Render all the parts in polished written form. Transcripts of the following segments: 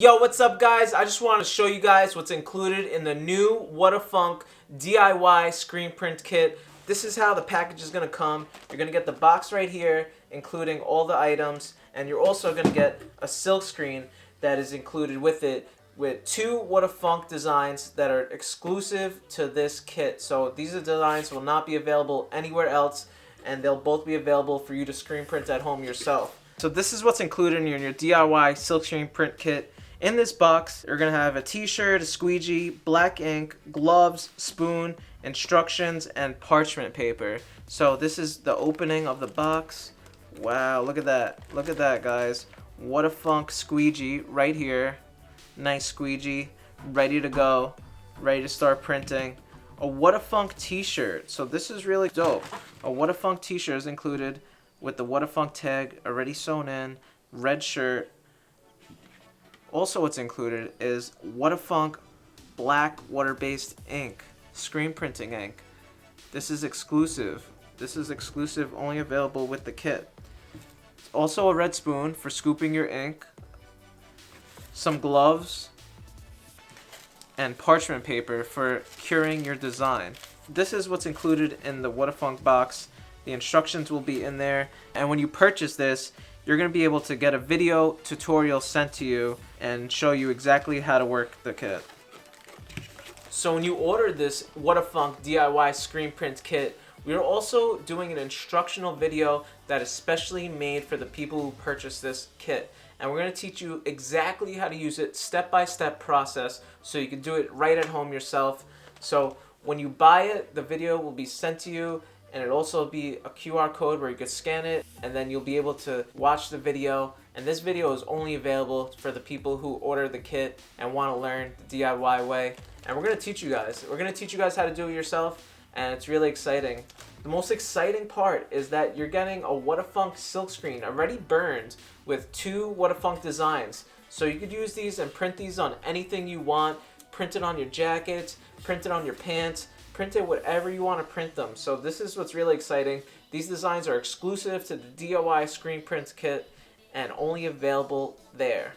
Yo, what's up guys? I just want to show you guys what's included in the new WHADAFUNK DIY screen print kit. This is how the package is going to come. You're going to get the box right here, including all the items, and you're also going to get a silk screen that is included with it, with two WHADAFUNK designs that are exclusive to this kit. So these designs will not be available anywhere else, and they'll both be available for you to screen print at home yourself. So this is what's included in your DIY silk screen print kit. In this box, you're going to have a t-shirt, a squeegee, black ink, gloves, spoon, instructions, and parchment paper. So this is the opening of the box. Wow, look at that. Look at that, guys. WHADAFUNK squeegee right here. Nice squeegee. Ready to go. Ready to start printing. A WHADAFUNK t-shirt. So this is really dope. A WHADAFUNK t-shirt is included with the WHADAFUNK tag already sewn in. Red shirt. Also what's included is WHADAFUNK black water-based ink, screen printing ink. This is exclusive. This is exclusive, only available with the kit. Also a red spoon for scooping your ink, some gloves, and parchment paper for curing your design. This is what's included in the WHADAFUNK box. The instructions will be in there, and when you purchase this, you're going to be able to get a video tutorial sent to you and show you exactly how to work the kit. So when you order this WHADAFUNK DIY screen print kit, we are also doing an instructional video that is specially made for the people who purchase this kit. And we're going to teach you exactly how to use it, step-by-step process, so you can do it right at home yourself. So when you buy it, the video will be sent to you, and it'll also be a QR code where you can scan it, and then you'll be able to watch the video. And this video is only available for the people who order the kit and want to learn the DIY way. And we're going to teach you guys. We're going to teach you guys how to do it yourself, and it's really exciting. The most exciting part is that you're getting a WHADAFUNK silk screen already burned with two WHADAFUNK designs. So you could use these and print these on anything you want. Print it on your jackets, print it on your pants, print it whatever you want to print them. So this is what's really exciting. These designs are exclusive to the DIY screen print kit and only available there.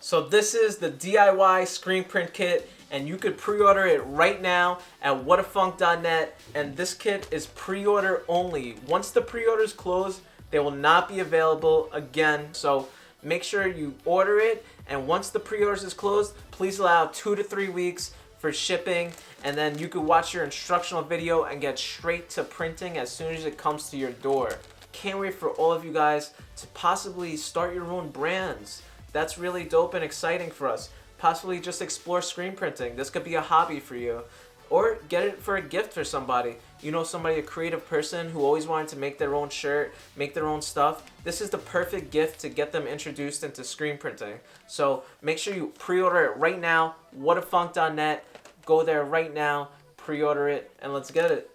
So this is the DIY screen print kit, and you could pre-order it right now at WHADAFUNK.net, and this kit is pre-order only. Once the pre-orders close, they will not be available again. So make sure you order it, and once the pre-orders is closed, please allow 2 to 3 weeks for shipping, and then you could watch your instructional video and get straight to printing as soon as it comes to your door. Can't wait for all of you guys to possibly start your own brands. That's really dope and exciting for us. Possibly just explore screen printing. This could be a hobby for you. Or get it for a gift for somebody. You know, somebody, a creative person who always wanted to make their own shirt, make their own stuff. This is the perfect gift to get them introduced into screen printing. So make sure you pre-order it right now, WHADAFUNK.net. Go there right now, pre-order it, and let's get it.